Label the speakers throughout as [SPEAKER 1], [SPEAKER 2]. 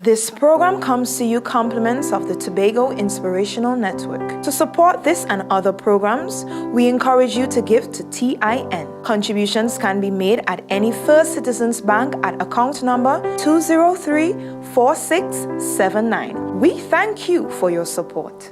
[SPEAKER 1] This program comes to you compliments of the Tobago Inspirational Network. To support this and other programs, we encourage you to give to TIN. Contributions can be made at any First Citizens Bank at account number 203-4679. We thank you for your support.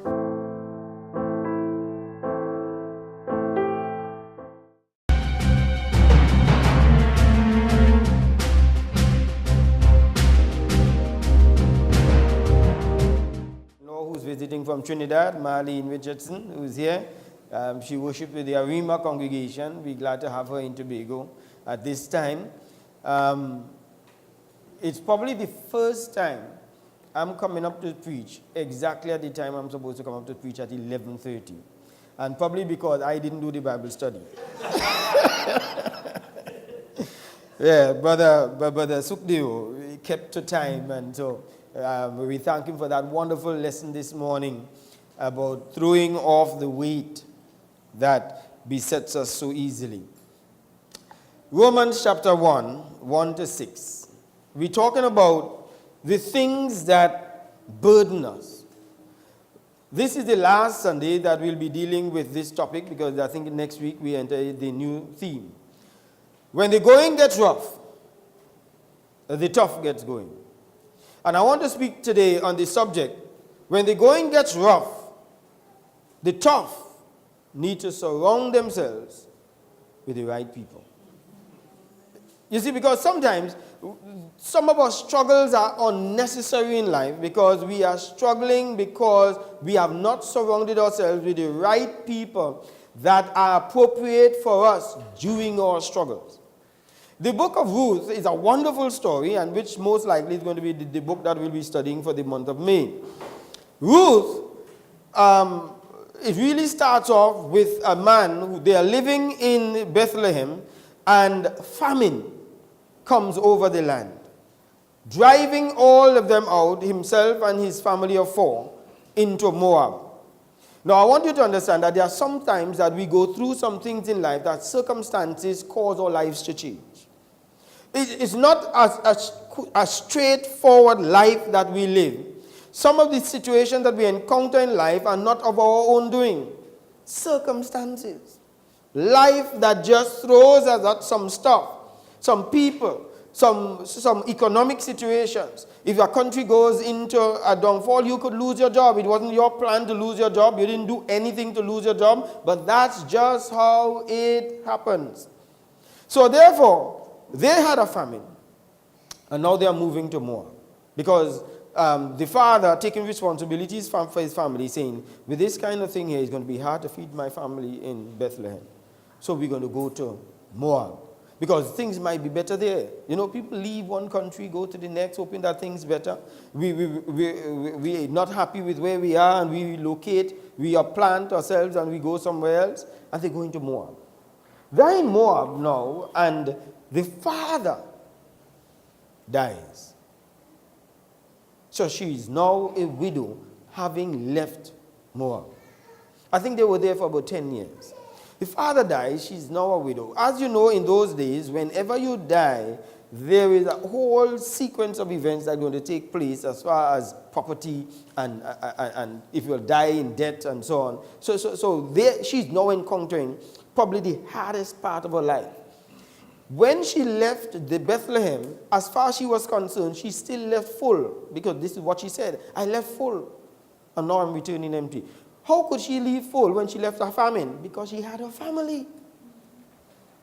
[SPEAKER 2] Visiting from Trinidad, Marlene Richardson, who's here. She worships with the Arima congregation. We're glad to have her in Tobago at this time. It's probably the first time I'm coming up to preach exactly at the time I'm supposed to come up to preach at 11:30. And probably because I didn't do the Bible study. Yeah, Brother Sukdeo kept to time, and so we thank him for that wonderful lesson this morning about throwing off the weight that besets us so easily. Romans chapter 1:1-6. We're talking about the things that burden us. This is the last Sunday that we'll be dealing with this topic, because I think next week we enter the new theme. When the going gets rough, the tough gets going. And I want to speak today on the subject, when the going gets rough, the tough need to surround themselves with the right people. You see, because sometimes some of our struggles are unnecessary in life, because we are struggling because we have not surrounded ourselves with the right people that are appropriate for us during our struggles. The book of Ruth is a wonderful story, and which most likely is going to be the book that we'll be studying for the month of May. Ruth, it really starts off with a man who they are living in Bethlehem, and famine comes over the land, driving all of them out, himself and his family of 4, into Moab. Now, I want you to understand that there are some times that we go through some things in life that circumstances cause our lives to change. It's not a straightforward life that we live. Some of the situations that we encounter in life are not of our own doing. Circumstances. Life that just throws us at some stuff, some people, some economic situations. If your country goes into a downfall, you could lose your job. It wasn't your plan to lose your job. You didn't do anything to lose your job, but that's just how it happens. So therefore, they had a famine, and now they are moving to Moab, because the father taking responsibilities for his family, saying, with this kind of thing here, it's going to be hard to feed my family in Bethlehem. So we're going to go to Moab, because things might be better there. You know, people leave one country, go to the next, hoping that things better. We're not happy with where we are, and we relocate, we plant ourselves, and we go somewhere else, and they're going to Moab. They're in Moab now, and the father dies. So she is now a widow, having left Moab. I think they were there for about 10 years. The father dies, she's now a widow. As you know, in those days, whenever you die, there is a whole sequence of events that are going to take place as far as property and if you'll die in debt and so on. So there, she's now encountering probably the hardest part of her life. When she left the Bethlehem, as far as she was concerned, she still left full, because this is what she said, I left full, and now I'm returning empty. How could she leave full when she left her famine? Because she had her family.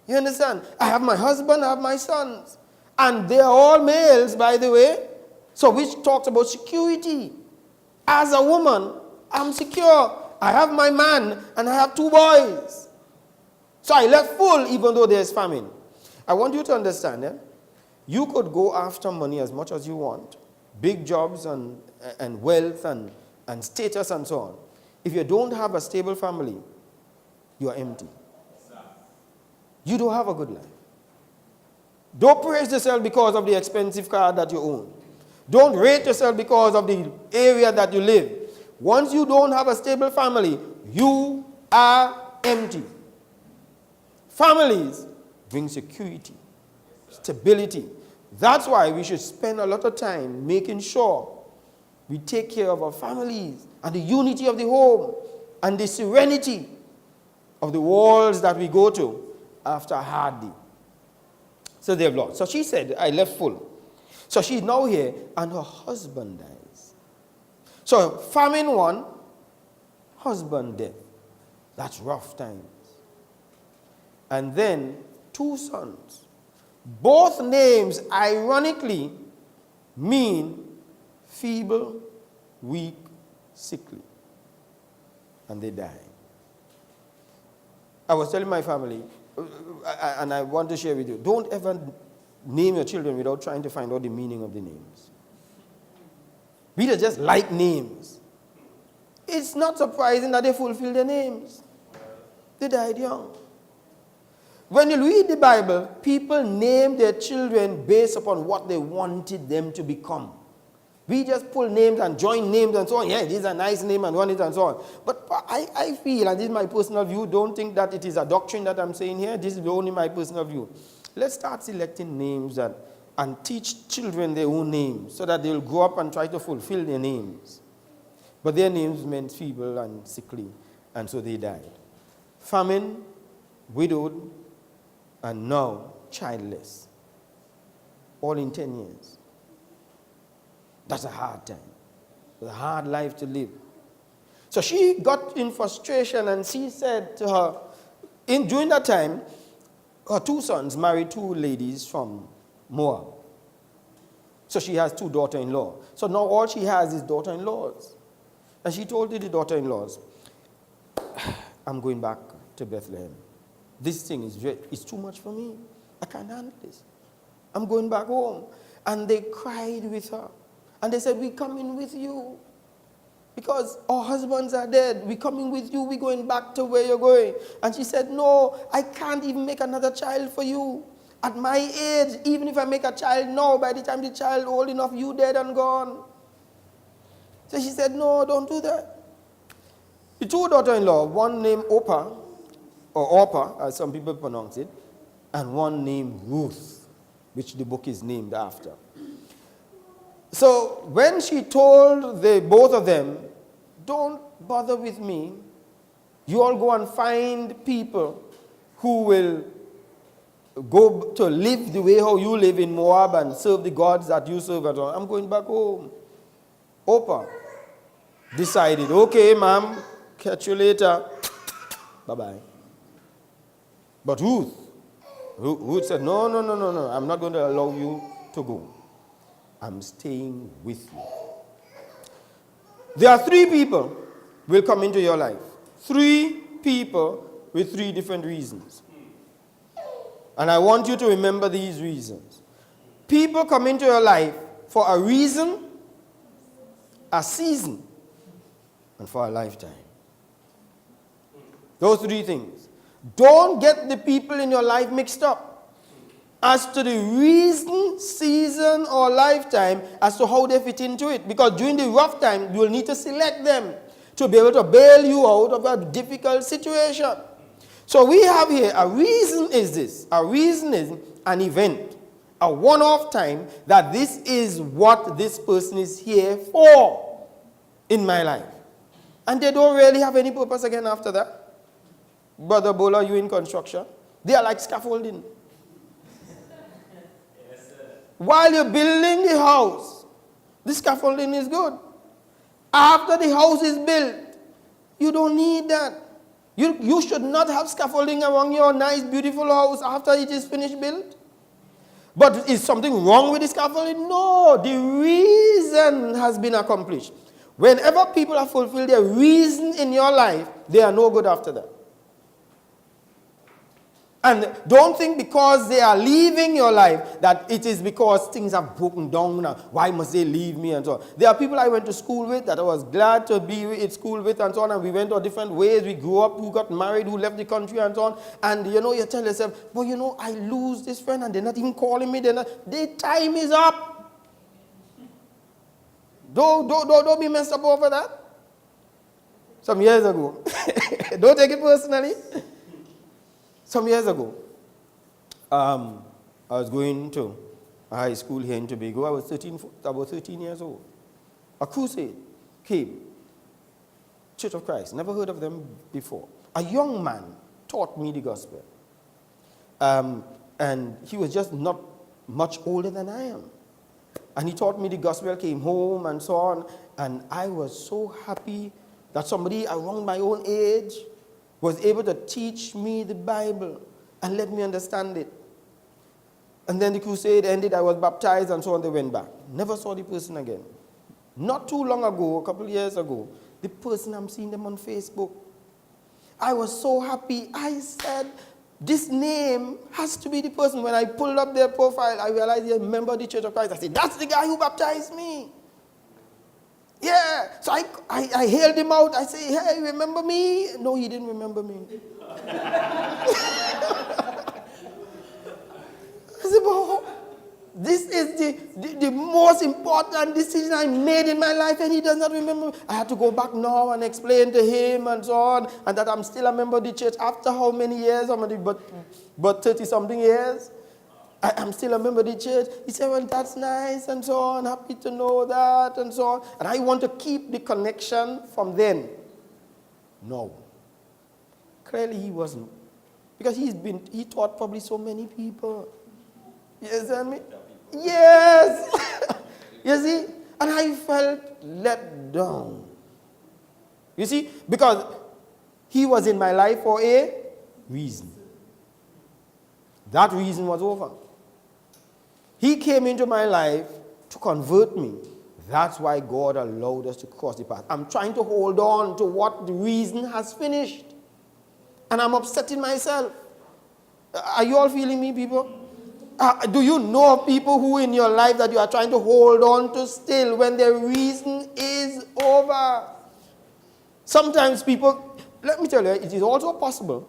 [SPEAKER 2] You understand? I have my husband, I have my sons, and they are all males, by the way, so which talks about security. As a woman, I'm secure. I have my man, and I have 2 boys. So I left full, even though there's famine. I want you to understand, you could go after money as much as you want, big jobs and wealth and status and so on. If you don't have a stable family, you are empty. You don't have a good life. Don't praise yourself because of the expensive car that you own. Don't rate yourself because of the area that you live. Once you don't have a stable family, you are empty. Families bring security, stability. That's why we should spend a lot of time making sure we take care of our families and the unity of the home and the serenity of the walls that we go to after a hard day. So they've lost. So she said, I left full. So she's now here and her husband dies. So famine one, husband death. That's rough times. And then 2 sons. Both names, ironically, mean feeble, weak, sickly. And they die. I was telling my family, and I want to share with you, don't ever name your children without trying to find out the meaning of the names. We just like names. It's not surprising that they fulfill their names. They died young. When you read the Bible, people name their children based upon what they wanted them to become. We just pull names and join names and so on. Yeah, this is a nice name and one is and so on. But I feel, and this is my personal view, don't think that it is a doctrine that I'm saying here. This is only my personal view. Let's start selecting names and teach children their own names so that they'll grow up and try to fulfill their names. But their names meant feeble and sickly, and so they died. Famine, widowed, and now childless. All in 10 years. That's a hard time. It's a hard life to live. So she got in frustration and she said to her, during that time, her 2 sons married 2 ladies from Moab. So she has 2 daughters-in-law. So now all she has is daughter-in-laws. And she told the daughter-in-laws, I'm going back to Bethlehem. This thing is too much for me. I can't handle this. I'm going back home. And they cried with her. And they said, we're coming with you. Because our husbands are dead. We're coming with you. We're going back to where you're going. And she said, no, I can't even make another child for you. At my age, even if I make a child now, by the time the child old enough, you dead and gone. So she said, no, don't do that. The 2 daughters-in-law, one named Orpah, as some people pronounce it, and one named Ruth, which the book is named after. So when she told both of them, don't bother with me, you all go and find people who will go to live the way how you live in Moab and serve the gods that you serve at all. I'm going back home. Orpah decided, okay, ma'am, catch you later. Bye-bye. But Ruth said, no, I'm not going to allow you to go. I'm staying with you. There are 3 people will come into your life. 3 people with 3 different reasons. And I want you to remember these reasons. People come into your life for a reason, a season, and for a lifetime. Those 3 things. Don't get the people in your life mixed up as to the reason, season, or lifetime as to how they fit into it. Because during the rough time, you will need to select them to be able to bail you out of a difficult situation. So we have here, a reason is this. A reason is an event, a one-off time that this is what this person is here for in my life. And they don't really have any purpose again after that. Brother Bola, you in construction? They are like scaffolding.
[SPEAKER 3] Yes, sir.
[SPEAKER 2] While you're building the house, the scaffolding is good. After the house is built, you don't need that. You should not have scaffolding around your nice, beautiful house after it is finished built. But is something wrong with the scaffolding? No, the reason has been accomplished. Whenever people have fulfilled their reason in your life, they are no good after that. And don't think because they are leaving your life that it is because things have broken down now. Why must they leave me and so on. There are people I went to school with that I was glad to be in school with and so on. And we went our different ways. We grew up, who got married, who left the country and so on. And you tell yourself, well, I lose this friend and they're not even calling me. Their time is up. Don't be messed up over that. Some years ago. Don't take it personally. Some years ago, I was going to high school here in Tobago. I was about 13 years old. A crusade came. Church of Christ. Never heard of them before. A young man taught me the gospel. And he was just not much older than I am. And he taught me the gospel, came home and so on. And I was so happy that somebody around my own age was able to teach me the Bible and let me understand it. And then the crusade ended, I was baptized and so on, they went back. Never saw the person again. Not too long ago, a couple of years ago, the person, I'm seeing them on Facebook. I was so happy. I said, this name has to be the person. When I pulled up their profile, I realized they're a member of the Church of Christ. I said, that's the guy who baptized me. Yeah. So I hailed him out. I said, hey, remember me? No, he didn't remember me. I said, well, this is the most important decision I made in my life, and he does not remember. I had to go back now and explain to him and so on, and that I'm still a member of the church after how many years? But 30-something years. I'm still a member of the church. He said, well, that's nice and so on. Happy to know that and so on. And I want to keep the connection from then. No. Clearly he wasn't. Because he taught probably so many people. You understand me? Yes. You see? And I felt let down. You see? Because he was in my life for a reason. That reason was over. He came into my life to convert me. That's why God allowed us to cross the path. I'm trying to hold on to what the reason has finished. And I'm upsetting myself. Are you all feeling me, people? Do you know of people who in your life that you are trying to hold on to still when their reason is over? Sometimes people, let me tell you, it is also possible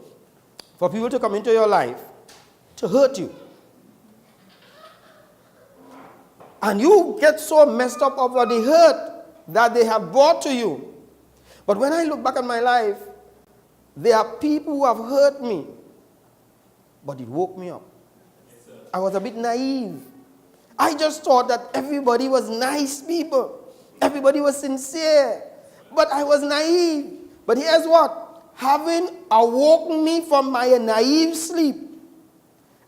[SPEAKER 2] for people to come into your life to hurt you. And you get so messed up over the hurt that they have brought to you. But when I look back at my life, there are people who have hurt me, but it woke me up. I was a bit naive. I just thought that everybody was nice people. Everybody was sincere. But I was naive. But here's what? Having awoken me from my naive sleep,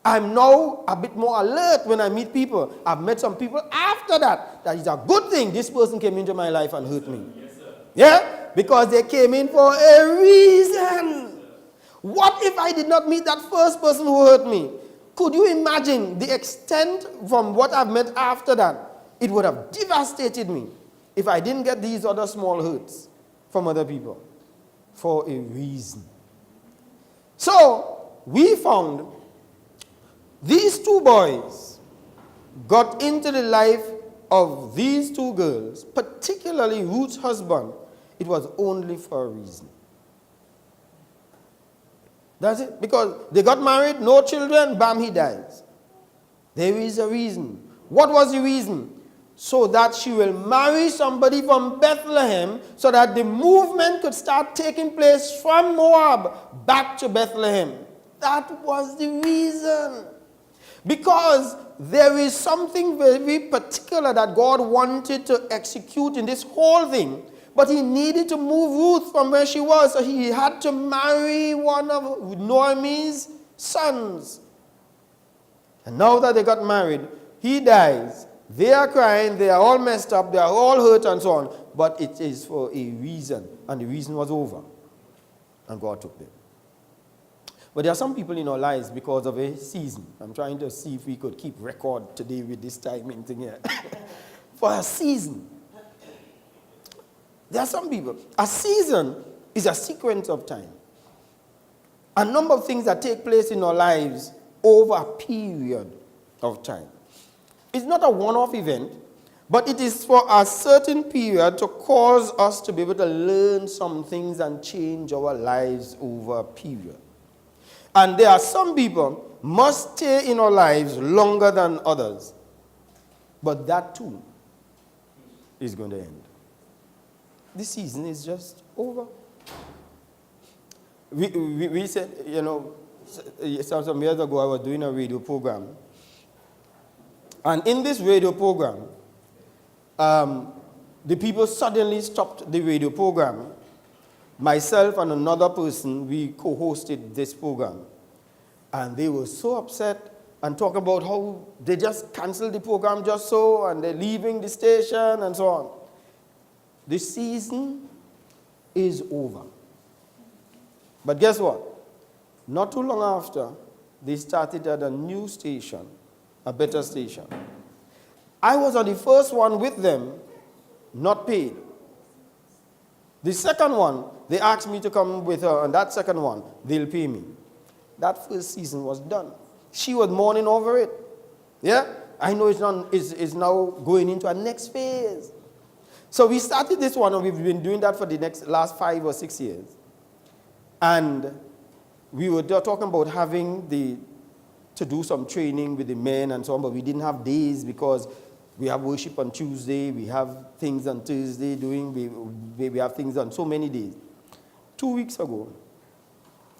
[SPEAKER 2] I'm now a bit more alert when I meet people. I've met some people after that. That is a good thing. This person came into my life and hurt me. Yes, sir. Yeah? Because they came in for a reason. What if I did not meet that first person who hurt me? Could you imagine the extent from what I've met after that? It would have devastated me if I didn't get these other small hurts from other people for a reason. So, we found these two boys got into the life of these two girls, particularly Ruth's husband. It was only for a reason. That's it. Because they got married, no children, bam, he dies. There is a reason. What was the reason? So that she will marry somebody from Bethlehem so that the movement could start taking place from Moab back to Bethlehem. That was the reason. Because there is something very particular that God wanted to execute in this whole thing. But he needed to move Ruth from where she was, so he had to marry one of Naomi's sons. And now that they got married, he dies. They are crying, they are all messed up, they are all hurt and so on. But it is for a reason, and the reason was over. And God took them. But there are some people in our lives because of a season. I'm trying to see if we could keep record today with this timing thing here. For a season. There are some people. A season is a sequence of time. A number of things that take place in our lives over a period of time. It's not a one-off event, but it is for a certain period to cause us to be able to learn some things and change our lives over a period. And there are some people must stay in our lives longer than others. But that too is going to end. This season is just over. We said, some years ago I was doing a radio program. And in this radio program, the people suddenly stopped the radio program. Myself and another person, we co-hosted this program. And they were so upset and talk about how they just canceled the program just so, and they're leaving the station and so on. The season is over. But guess what? Not too long after, they started at a new station, a better station. I was on the first one with them, not paid. The second one, they asked me to come with her, and that second one, they'll pay me. That first season was done. She was mourning over it. Yeah? I know it's now going into a next phase. So we started this one, and we've been doing that for the last 5 or 6 years. And we were talking about having to do some training with the men and so on, but we didn't have days because we have worship on Tuesday, we have things on Thursday, we have things on so many days. 2 weeks ago,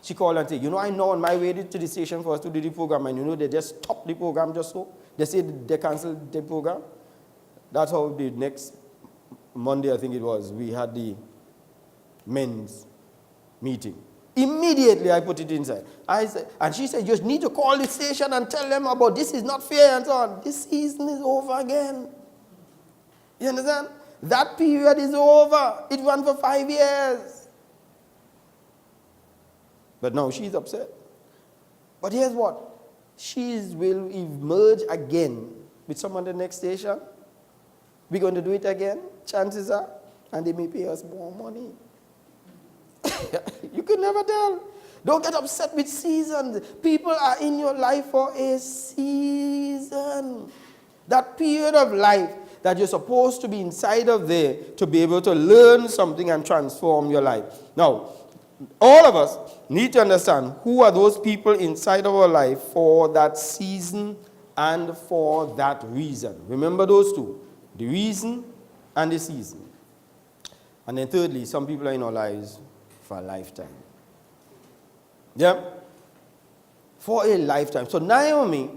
[SPEAKER 2] she called and said, I know on my way to the station for us to do the program, and they just stopped the program just so. They said they canceled the program. That's how the next Monday, I think it was, we had the men's meeting. Immediately, I put it inside. And she said, you just need to call the station and tell them about this is not fair and so on. This season is over again. You understand? That period is over. It ran for 5 years. But now she's upset. But here's what. She will emerge again with someone at the next station. We're going to do it again, chances are, and they may pay us more money. You could never tell. Don't get upset with seasons. People are in your life for a season. That period of life that you're supposed to be inside of there to be able to learn something and transform your life. Now, all of us need to understand who are those people inside of our life for that season and for that reason. Remember those two, the reason and the season. And then thirdly, some people are in our lives for a lifetime. Yeah? For a lifetime. So Naomi,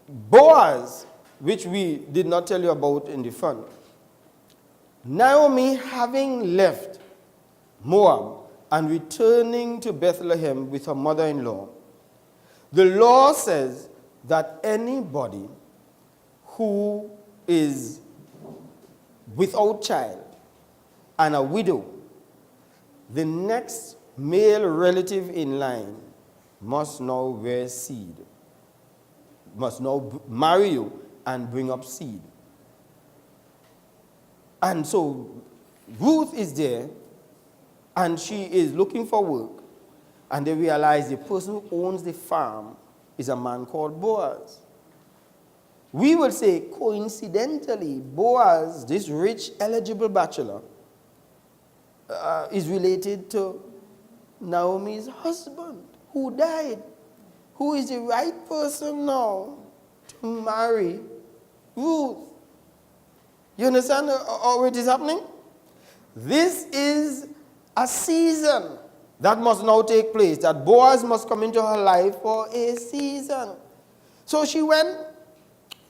[SPEAKER 2] Boaz, which we did not tell you about in the front. Naomi, having left Moab and returning to Bethlehem with her mother-in-law, the law says that anybody who is without child and a widow, the next male relative in line must now bear seed, must now marry you and bring up seed. And so Ruth is there, and she is looking for work, and they realize the person who owns the farm is a man called Boaz. We will say, coincidentally, Boaz, this rich, eligible bachelor, is related to Naomi's husband, who died, who is the right person now to marry Ruth. You understand how it is happening? This is a season that must now take place, that Boaz must come into her life for a season. So she went.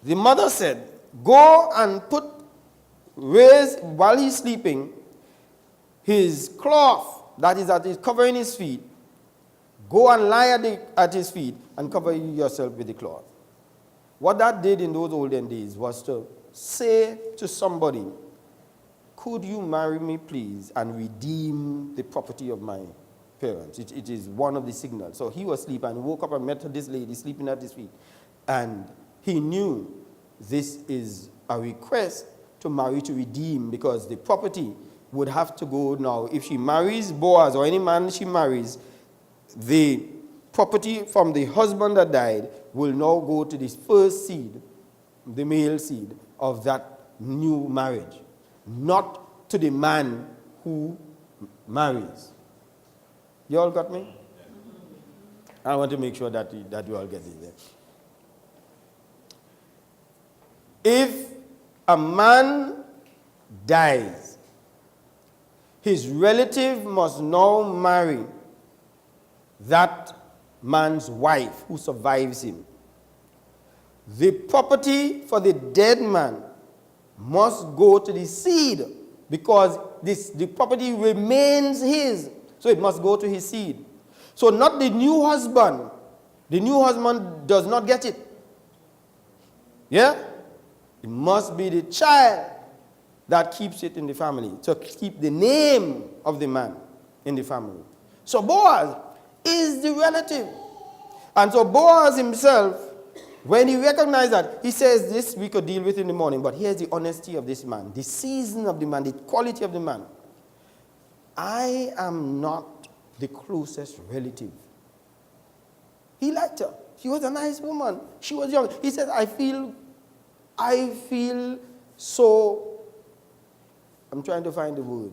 [SPEAKER 2] The mother said, go and raise while he's sleeping, his cloth that is covering his feet. Go and lie at his feet and cover yourself with the cloth. What that did in those olden days was to say to somebody, could you marry me, please, and redeem the property of my parents? It is one of the signals. So he was asleep and woke up and met this lady sleeping at his feet. And he knew this is a request to marry to redeem, because the property would have to go now. If she marries Boaz or any man she marries, the property from the husband that died will now go to this first seed, the male seed of that new marriage, not to the man who marries. You all got me? I want to make sure that you all get it there. If a man dies, his relative must now marry that man's wife who survives him. the property for the dead man must go to the seed, because the property remains his. So it must go to his seed. So not the new husband. The new husband does not get it. Yeah? It must be the child that keeps it in the family, to keep the name of the man in the family. So Boaz is the relative. And so Boaz himself, when he recognized that, he says, this we could deal with in the morning, but here's the honesty of this man, the season of the man, the quality of the man. I am not the closest relative. He liked her. She was a nice woman. She was young. He said, I feel so, I'm trying to find the word,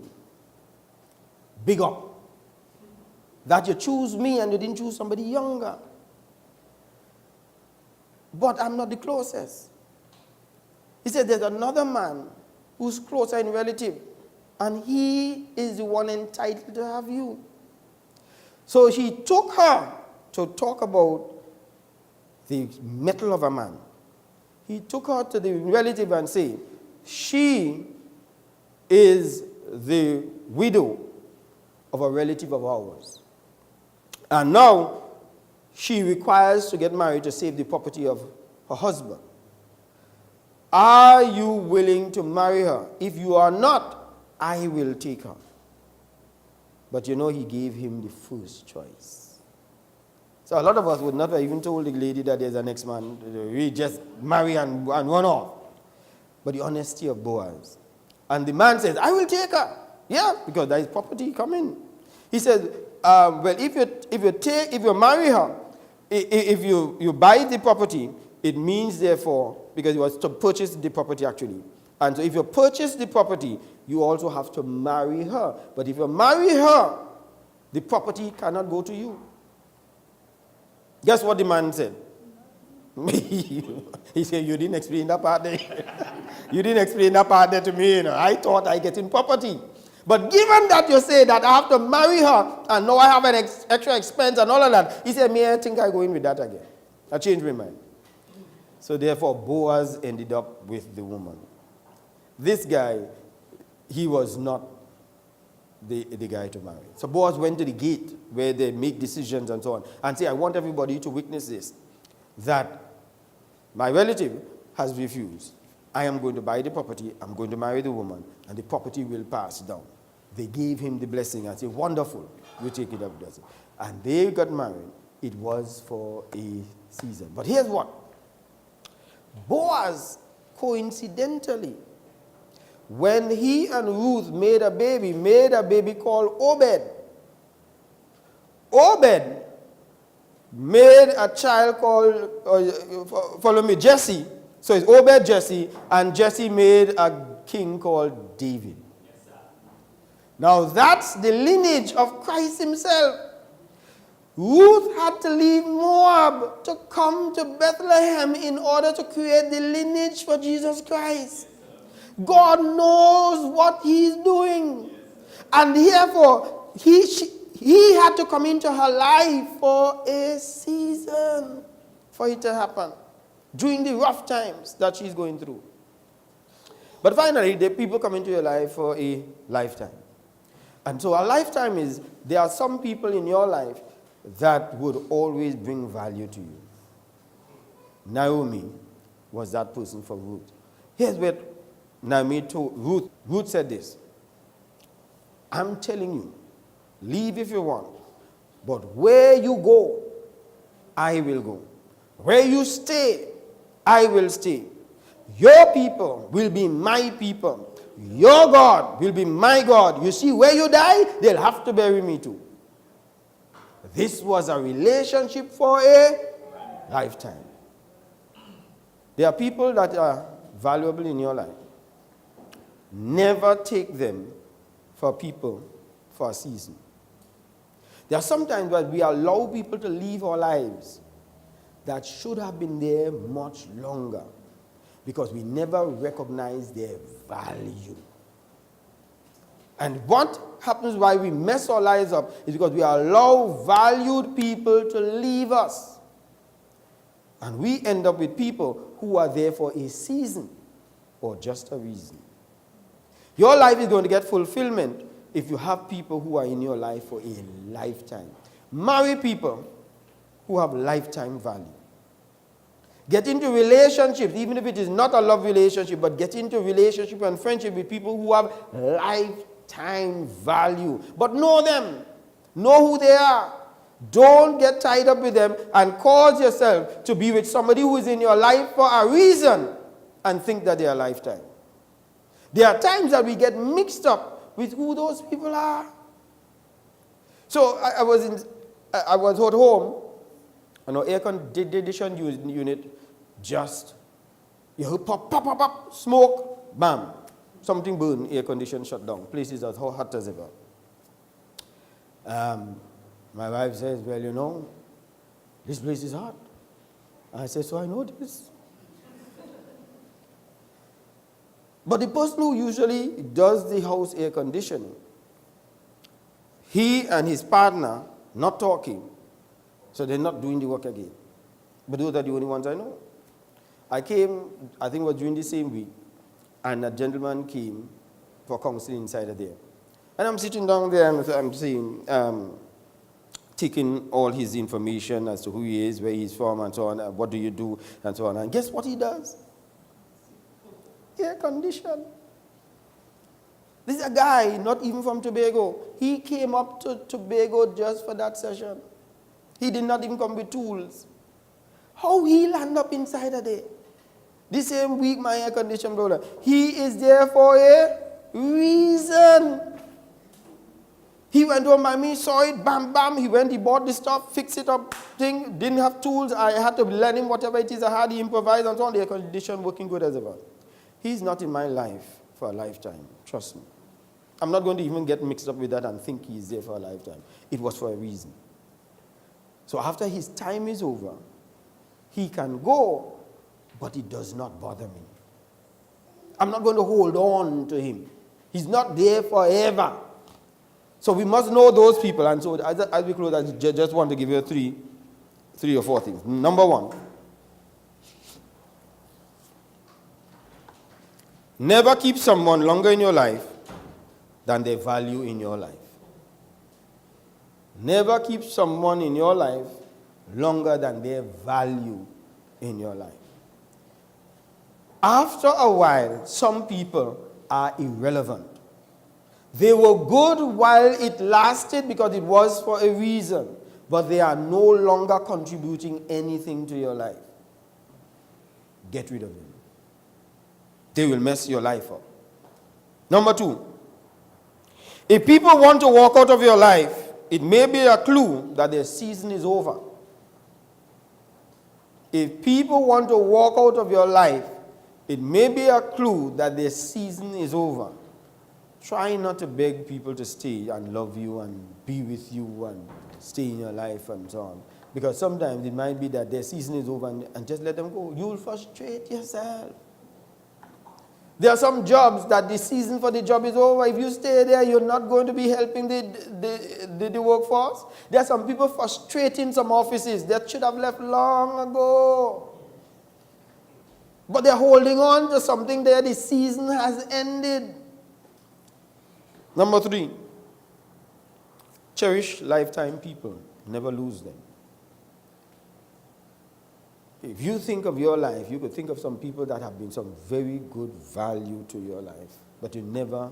[SPEAKER 2] big up, that you choose me and you didn't choose somebody younger. But I'm not the closest. He said, there's another man who's closer in relative, and he is the one entitled to have you. So he took her to talk about the mettle of a man. He took her to the relative and said, she is the widow of a relative of ours. And now she requires to get married to save the property of her husband. Are you willing to marry her? If you are not, I will take her. But you know, he gave him the first choice. So a lot of us would not have even told the lady that there's a next man. We just marry and run off. But the honesty of Boaz. And the man says, I will take her. Yeah, because there is property coming. He says, well, if you marry her, if you buy the property, it means therefore, because you was to purchase the property actually. And so if you purchase the property, you also have to marry her. But if you marry her, the property cannot go to you. Guess what the man said? He said, you didn't explain that part there. You didn't explain that part there to me. You know. I thought I get in property. But given that you say that I have to marry her, and now I have an extra expense and all of that, he said, I think I go in with that again. I changed my mind. So therefore, Boaz ended up with the woman. This guy, he was not the guy to marry. So Boaz went to the gate where they make decisions and so on, and say, I want everybody to witness this, that my relative has refused. I am going to buy the property, I'm going to marry the woman, and the property will pass down. They gave him the blessing and said, wonderful, you take it up. And they got married. It was for a season. But here's what. Boaz, coincidentally, when he and Ruth made a baby called Obed. Obed made a child called, Jesse. So it's Obed, Jesse, and Jesse made a king called David. Yes, now that's the lineage of Christ himself. Ruth had to leave Moab to come to Bethlehem in order to create the lineage for Jesus Christ. God knows what he's doing. And therefore, he had to come into her life for a season for it to happen, during the rough times that she's going through. But finally, the people come into your life for a lifetime. And so a lifetime is, there are some people in your life that would always bring value to you. Naomi was that person for Ruth. Here's what Naomi told Ruth. Ruth said this, I'm telling you, leave if you want, but where you go, I will go. Where you stay, I will stay. Your people will be my people. Your God will be my God. You see, where you die, they'll have to bury me too. This was a relationship for a lifetime. There are people that are valuable in your life. Never take them for people for a season. There are sometimes where we allow people to live our lives that should have been there much longer because we never recognize their value. And what happens why we mess our lives up is because we allow valued people to leave us. And we end up with people who are there for a season or just a reason. Your life is going to get fulfillment if you have people who are in your life for a lifetime. Marry people who have lifetime value. Get into relationships, even if it is not a love relationship, but get into relationship and friendship with people who have lifetime value. But know them. Know who they are. Don't get tied up with them and cause yourself to be with somebody who is in your life for a reason and think that they are lifetime. There are times that we get mixed up with who those people are. So I was at home, and our air conditioning unit just, you hear pop, smoke, bam, something burn, air condition shut down. Place is as hot as ever. My wife says, well, you know, this place is hot. I said, so I know this. But the person who usually does the house air conditioning, he and his partner not talking, so they're not doing the work again. But those are the only ones I know. I came, I think it was during the same week, and a gentleman came for counseling inside of there. And I'm sitting down there and I'm saying, taking all his information as to who he is, where he's from, and so on, and what do you do, and so on. And guess what he does? Air condition. This is a guy, not even from Tobago. He came up to Tobago just for that session. He did not even come with tools. How he land up inside of there? The same week, my air condition brother. He is there for a reason. He went home by me, saw it, bam, bam. He went, he bought the stuff, fixed it up, thing, didn't have tools. I had to lend him whatever it is I had. He improvised and so on. The air condition working good as ever. He's not in my life for a lifetime. Trust me. I'm not going to even get mixed up with that and think he's there for a lifetime. It was for a reason. So after his time is over, he can go, but it does not bother me. I'm not going to hold on to him. He's not there forever. So we must know those people. And so as we close, I just want to give you three or four things. Number one, never keep someone longer in your life than they value in your life. Never keep someone in your life longer than they value in your life. After a while, some people are irrelevant. They were good while it lasted because it was for a reason, but they are no longer contributing anything to your life. Get rid of them. They will mess your life up. Number two, if people want to walk out of your life, it may be a clue that their season is over. If people want to walk out of your life, it may be a clue that their season is over. Try not to beg people to stay and love you and be with you and stay in your life and so on. Because sometimes it might be that their season is over and just let them go. You'll frustrate yourself. There are some jobs that the season for the job is over. If you stay there, you're not going to be helping the workforce. There are some people frustrating some offices that should have left long ago. But they're holding on to something there. The season has ended. Number three, cherish lifetime people. Never lose them. If you think of your life, you could think of some people that have been some very good value to your life, but you never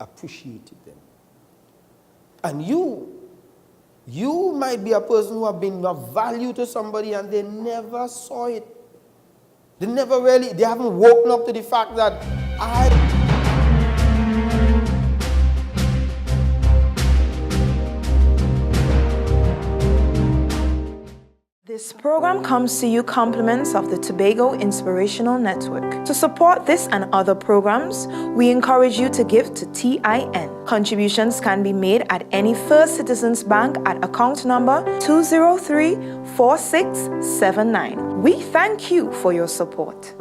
[SPEAKER 2] appreciated them. And you might be a person who have been of value to somebody and they never saw it. They haven't woken up to the fact that
[SPEAKER 1] This program comes to you compliments of the Tobago Inspirational Network. To support this and other programs, we encourage you to give to TIN. Contributions can be made at any First Citizens Bank at account number 203-4679. We thank you for your support.